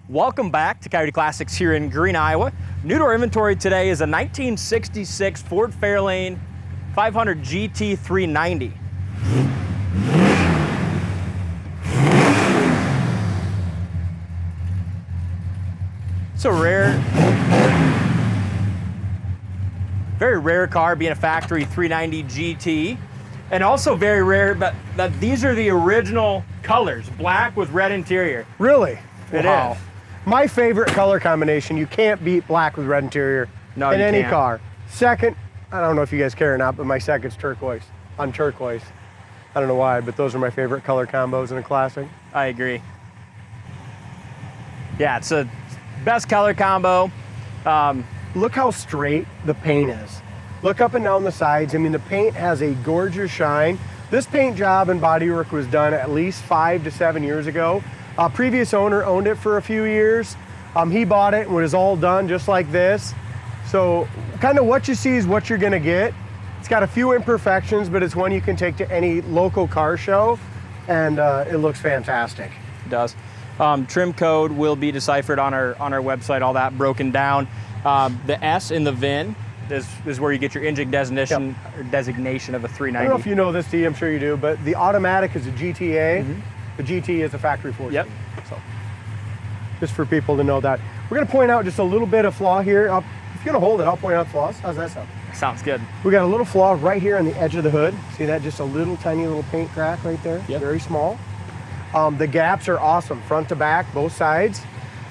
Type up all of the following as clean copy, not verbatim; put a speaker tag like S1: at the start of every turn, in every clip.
S1: Welcome back to Coyote Classics here in Green, Iowa. New to our inventory today is a 1966 Ford Fairlane 500 GT 390. It's a very rare car, being a factory 390 GT. And also very rare, but that these are the original colors, black with red interior.
S2: Really?
S1: It
S2: Wow.
S1: is.
S2: My favorite color combination. You can't beat black with red interior in any car. Second, I don't know if you guys care or not, but my second's turquoise. On turquoise. I don't know why, but those are my favorite color combos in a classic.
S1: I agree. Yeah, it's a best color combo.
S2: Look how straight the paint is. Look up and down the sides. I mean, the paint has a gorgeous shine. This paint job and bodywork was done at least 5 to 7 years ago. Previous owner owned it for a few years. He bought it and it was all done just like this. So kind of what you see is what you're gonna get. It's got a few imperfections, but it's one you can take to any local car show, and it looks fantastic.
S1: It does. Trim code will be deciphered on our website, all that broken down. The S in the VIN is where you get your engine designation, or designation of a 390.
S2: I don't know if you know this, D, I'm sure you do, but the automatic is a GTA. The GT is a factory 14.
S1: Yep.
S2: So, just for people to know that. We're gonna point out just a little bit of flaw here. If you're gonna hold it, I'll point out flaws. How's that sound?
S1: Sounds good.
S2: We got a little flaw right here on the edge of the hood. See that? Just a little tiny little paint crack right there.
S1: Yep.
S2: Very small. The gaps are awesome, front to back, both sides.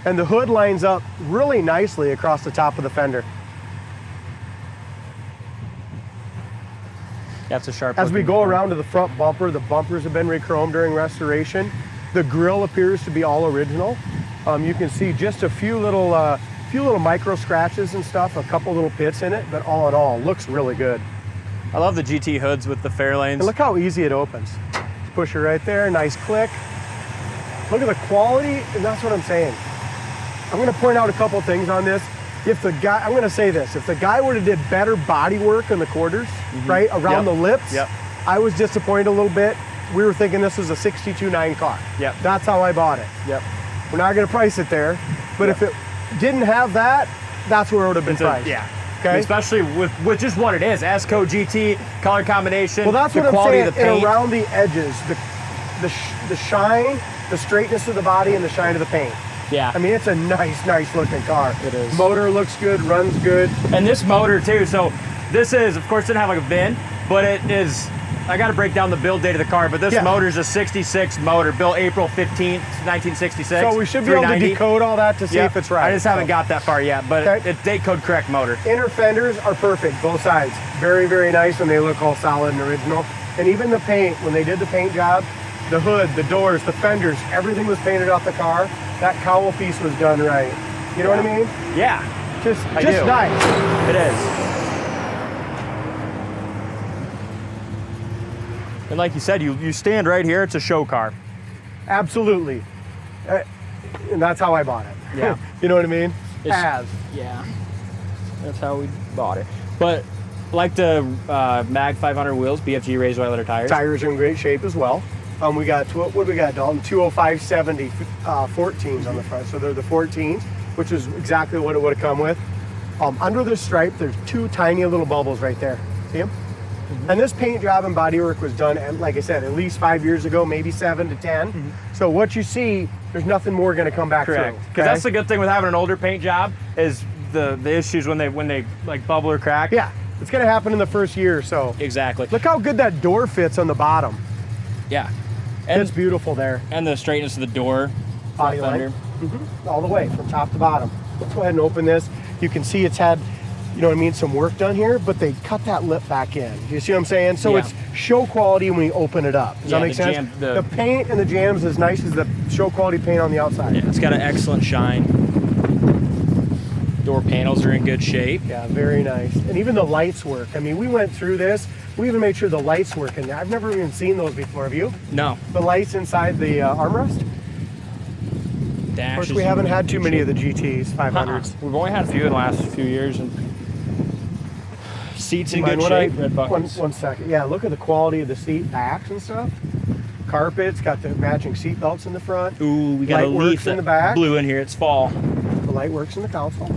S2: And the hood lines up really nicely across the top of the fender.
S1: That's a sharp.
S2: As we go around to the front bumper, the bumpers have been re-chromed during restoration. The grille appears to be all original. You can see just a few little micro scratches and stuff, a couple little pits in it, but all in all, looks really good.
S1: I love the GT hoods with the Fairlanes.
S2: And look how easy it opens. Just push it right there, nice click. Look at the quality, and that's what I'm saying. I'm gonna point out a couple things on this. If the guy, I'm gonna say this, if the guy would have did better body work in the quarters, right, around the lips, I was disappointed a little bit. We were thinking this was a 62.9 car. That's how I bought it. We're not gonna price it there, but if it didn't have that, that's where it would have been priced. Okay?
S1: Especially with just what it is, S-Code GT, color combination,
S2: well, that's
S1: the
S2: what
S1: quality
S2: I'm saying,
S1: of the paint.
S2: and around the edges, the shine, the straightness of the body, and the shine of the paint.
S1: Yeah.
S2: I mean, it's a nice looking car.
S1: It is.
S2: Motor looks good, runs good.
S1: And this motor too, so this is, of course, didn't have like a VIN, but it is, I got to break down the build date of the car, but this motor is a 66 motor, built April 15th, 1966.
S2: So we should be able to decode all that to see if it's right.
S1: I just haven't got that far yet, but it's date code correct motor.
S2: Inner fenders are perfect, both sides. Very nice, and they look all solid and original. And even the paint, when they did the paint job, the hood, the doors, the fenders, everything was painted off the car. That cowl piece was done right. You know what I mean?
S1: Yeah.
S2: Just nice.
S1: It is. And like you said, you stand right here, it's a show car.
S2: Absolutely. And that's how I bought it.
S1: Yeah.
S2: You know what I mean?
S1: Yeah. That's how we bought it. But like the Mag 500 wheels, BFG raised white letter tires.
S2: Tires are in great shape as well. We got, what do we got, Dalton? 205/70 14s on the front. So they're the 14s, which is exactly what it would have come with. Under the stripe, there's two tiny little bubbles right there. See them? And this paint job and bodywork was done, like I said, at least 5 years ago, maybe 7 to 10. So what you see, there's nothing more going to come back through.
S1: Because that's the good thing with having an older paint job is the issues when they like bubble or crack.
S2: Yeah, it's going to happen in the first year or so.
S1: Exactly.
S2: Look how good that door fits on the bottom.
S1: Yeah. And
S2: it's beautiful there.
S1: And the straightness of the door.
S2: Body line. All the way from top to bottom. Let's go ahead and open this. You can see it's had, you know what I mean, some work done here, but they cut that lip back in. You see what I'm saying? So it's show quality when you open it up. Does that make sense? The paint and the jam's as nice as the show quality paint on the outside.
S1: Yeah, it's got an excellent shine. Door panels are in good shape.
S2: Yeah, very nice. And even the lights work. I mean, we went through this. We even made sure the lights work in there. I've never even seen those before. Have you?
S1: No.
S2: The lights inside the armrest?
S1: Dash.
S2: Of course, we haven't had too many of the GTs, 500s.
S1: We've only had a few in the last few years. And seats in good shape. Red buttons.
S2: One second. Yeah, look at the quality of the seat backs and stuff. carpet. It's got the matching seat belts in the front.
S1: Ooh, we got a
S2: Light
S1: leaf
S2: works in the back.
S1: blew in here. It's fall.
S2: The light works in the console.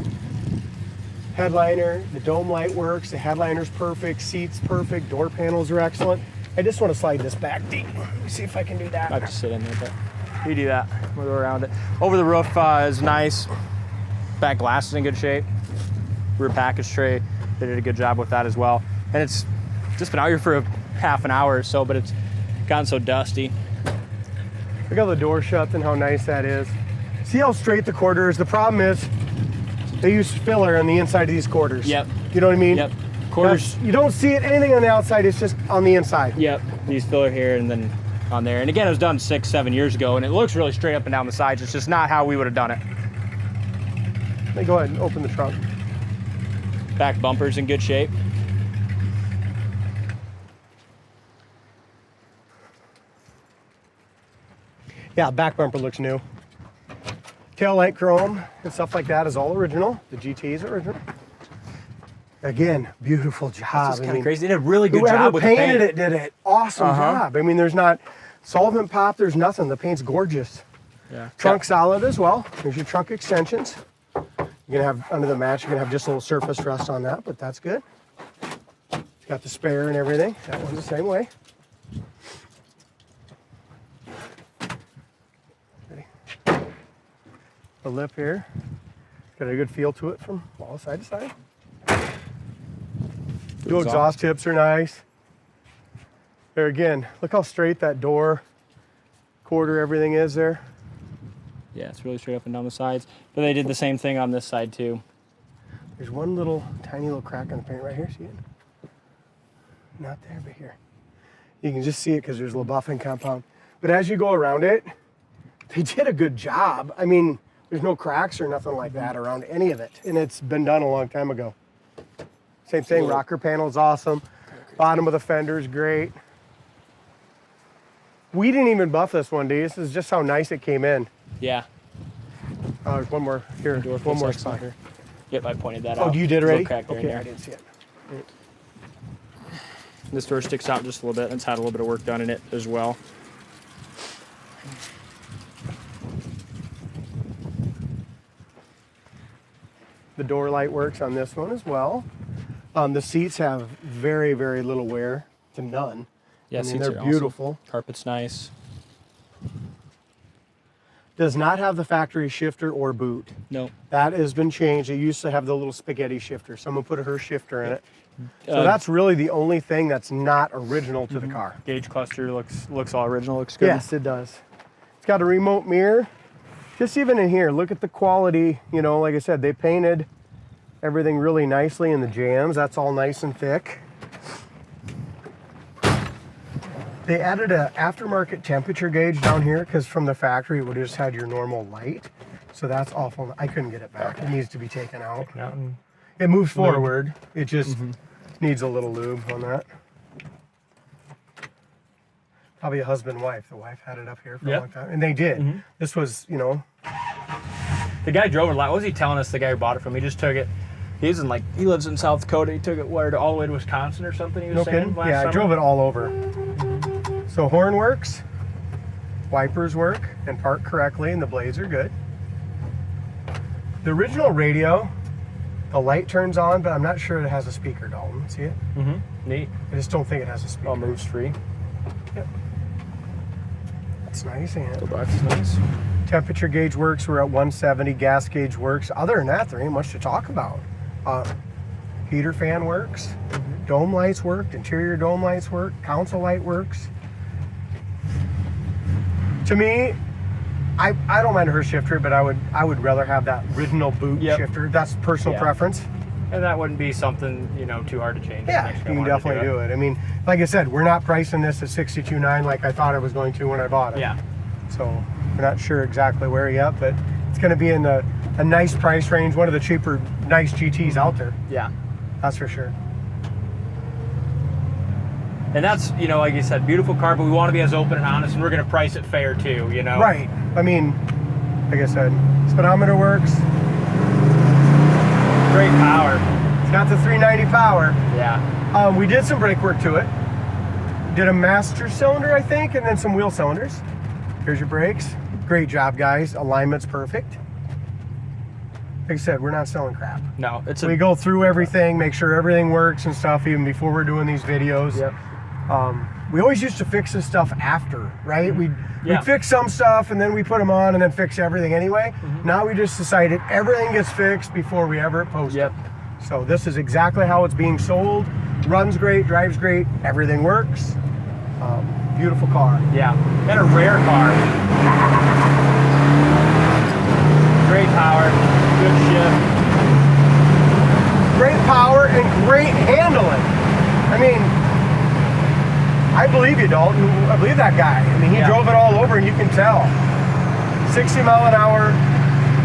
S2: Headliner, the dome light works. The headliner's perfect. Seats perfect. Door panels are excellent. I just want to slide this back deep. Let me see if I can do that.
S1: I have to sit in there, but you do that. We'll go around it. Over the roof is nice. Back glass is in good shape. Rear package tray, they did a good job with that as well. And it's just been out here for a half an hour or so, but it's gotten so dusty.
S2: Look how the door shuts and how nice that is. See how straight the quarter is? The problem is they use filler on the inside of these quarters.
S1: Yep.
S2: You know what I mean?
S1: Yep. Quarters.
S2: You don't see it anything on the outside, it's just on the inside.
S1: Yep. These filler here and then on there. And again, it was done 6-7 years ago, and it looks really straight up and down the sides. It's just not how we would have done it.
S2: Let me go ahead and open the trunk.
S1: Back bumper's in good shape.
S2: Yeah, back bumper looks new. Tail light chrome and stuff like that is all original. The GT is original. Again, beautiful job.
S1: It's kind of crazy. They did a really good
S2: whoever
S1: job with the paint.
S2: painted it did an awesome job. I mean, there's not solvent pop, there's nothing. The paint's gorgeous.
S1: Yeah.
S2: Trunk solid as well. There's your trunk extensions. You're gonna have under the match, you're gonna have just a little surface rust on that, but that's good. It's got the spare and everything. That one's the same way. Ready. The lip here, got a good feel to it from all side to side. Dual exhaust tips are nice. There again, look how straight that door, quarter, everything is there.
S1: Yeah, it's really straight up and down the sides. But they did the same thing on this side too.
S2: There's one little tiny little crack in the paint right here. See it? Not there, but here. You can just see it because there's a little buffing compound. But as you go around it, they did a good job. I mean, there's no cracks or nothing like that around any of it. And it's been done a long time ago. Same thing, rocker panel's awesome. Bottom of the fender's great. We didn't even buff this one, D. This is just how nice it came in.
S1: Yeah.
S2: There's one more here. One more spot here.
S1: Yep, I pointed that out.
S2: Oh, you did already?
S1: Crack there
S2: Okay,
S1: and
S2: I
S1: there.
S2: didn't see it.
S1: This door sticks out just a little bit. It's had a little bit of work done in it as well.
S2: The door light works on this one as well. The seats have very, very little wear to none.
S1: Yeah,
S2: I mean,
S1: seats
S2: they're
S1: are awesome.
S2: beautiful.
S1: Carpet's nice.
S2: Does not have the factory shifter or boot.
S1: No.
S2: That has been changed. It used to have the little spaghetti shifter. Someone put a her shifter in it. So that's really the only thing that's not original to the car.
S1: Gauge cluster looks all original. Looks good.
S2: Yes, it does. It's got a remote mirror. Just even in here, look at the quality. You know, like I said, they painted everything really nicely in the jams. That's all nice and thick. They added an aftermarket temperature gauge down here because from the factory it would have just had your normal light. So that's awful. I couldn't get it back. It needs to be taken out. It moves forward. It just needs a little lube on that. Probably a husband and wife. The wife had it up here for a long time. And they did. This was, you know.
S1: The guy drove it a lot. What was he telling us, the guy who bought it from? He just took it. He lives in South Dakota. He took it all the way to Wisconsin or something, he was saying last
S2: Yeah,
S1: summer?
S2: I drove it all over. So horn works, wipers work and park correctly, and the blades are good. The original radio, the light turns on, but I'm not sure it has a speaker, Dalton. See it?
S1: Neat.
S2: I just don't think it has a speaker.
S1: All moves free.
S2: Yep. That's nice.
S1: The
S2: And
S1: box is nice.
S2: temperature gauge works. We're at 170. Gas gauge works. Other than that, there ain't much to talk about. Heater fan works. Dome lights work. Interior dome lights work. Console light works. To me, I don't mind her shifter, but I would rather have that original boot shifter. That's personal preference.
S1: And that wouldn't be something, too hard to change.
S2: Yeah, you can definitely do it. I mean, like I said, we're not pricing this at $62,900 like I thought I was going to when I bought it.
S1: Yeah.
S2: So we're not sure exactly where yet, but it's going to be in a nice price range, one of the cheaper, nice GTs out there.
S1: Yeah.
S2: That's for sure.
S1: And that's, like you said, beautiful car, but we want to be as open and honest, and we're going to price it fair too,
S2: Right. I mean, like I said, speedometer works.
S1: Great power.
S2: It's got the 390 power.
S1: Yeah.
S2: We did some brake work to it. did a master cylinder, I think, and then some wheel cylinders. Here's your brakes. Great job, guys. Alignment's perfect. Like I said, we're not selling crap.
S1: No,
S2: we go through everything, make sure everything works and stuff, even before we're doing these videos.
S1: Yep.
S2: We always used to fix this stuff after, right? We'd fix some stuff and then we put them on and then fix everything anyway. Now we just decided everything gets fixed before we ever post it. So this is exactly how it's being sold. Runs great, drives great, everything works. Beautiful car.
S1: Yeah, and a rare car. Great power, good shift.
S2: Great power and great handling. I mean, I believe you, Dalton. I believe that guy. I mean, he drove it all over and you can tell. 60 mile an hour,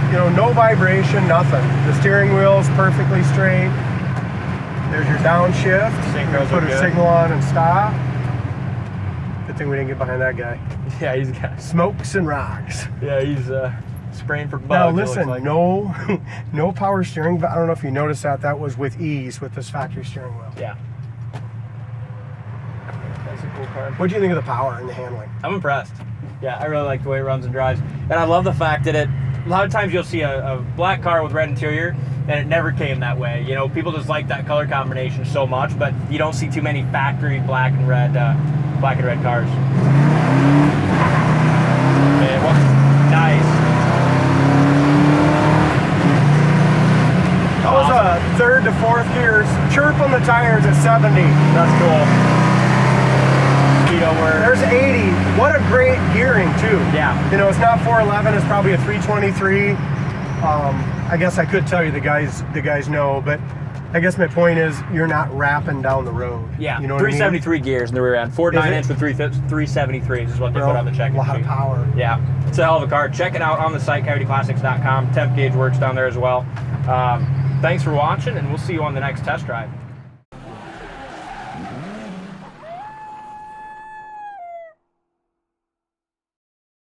S2: you know, no vibration, nothing. The steering wheel's perfectly straight. There's your downshift. Put a signal on and stop. Good thing we didn't get behind that guy.
S1: Yeah, he's got
S2: smokes and rocks.
S1: Yeah, he's spraying for bugs.
S2: Now listen, like. no power steering, but I don't know if you noticed that. That was with ease with this factory steering wheel.
S1: Yeah. That's a cool car.
S2: What do you think of the power and the handling?
S1: I'm impressed. Yeah, I really like the way it runs and drives. And I love the fact that a lot of times you'll see a black car with red interior, and it never came that way. You know, people just like that color combination so much, but you don't see too many factory black and red cars. Man, well, nice.
S2: That was a third to fourth gears. Chirp on the tires at 70.
S1: That's cool. Speed over.
S2: There's 80. What a great gearing too.
S1: Yeah.
S2: You know, it's not 411. It's probably a 323. I guess I could tell you the guys know, but I guess my point is you're not rapping down the road.
S1: Yeah.
S2: You know
S1: 373
S2: what I mean?
S1: gears in the rear end. 4.9-inch with 373s is what they put on the check.
S2: A lot of power.
S1: Yeah. It's a hell of a car. Check it out on the site, CoyoteClassics.com. Temp gauge works down there as well. Thanks for watching, and we'll see you on the next test drive.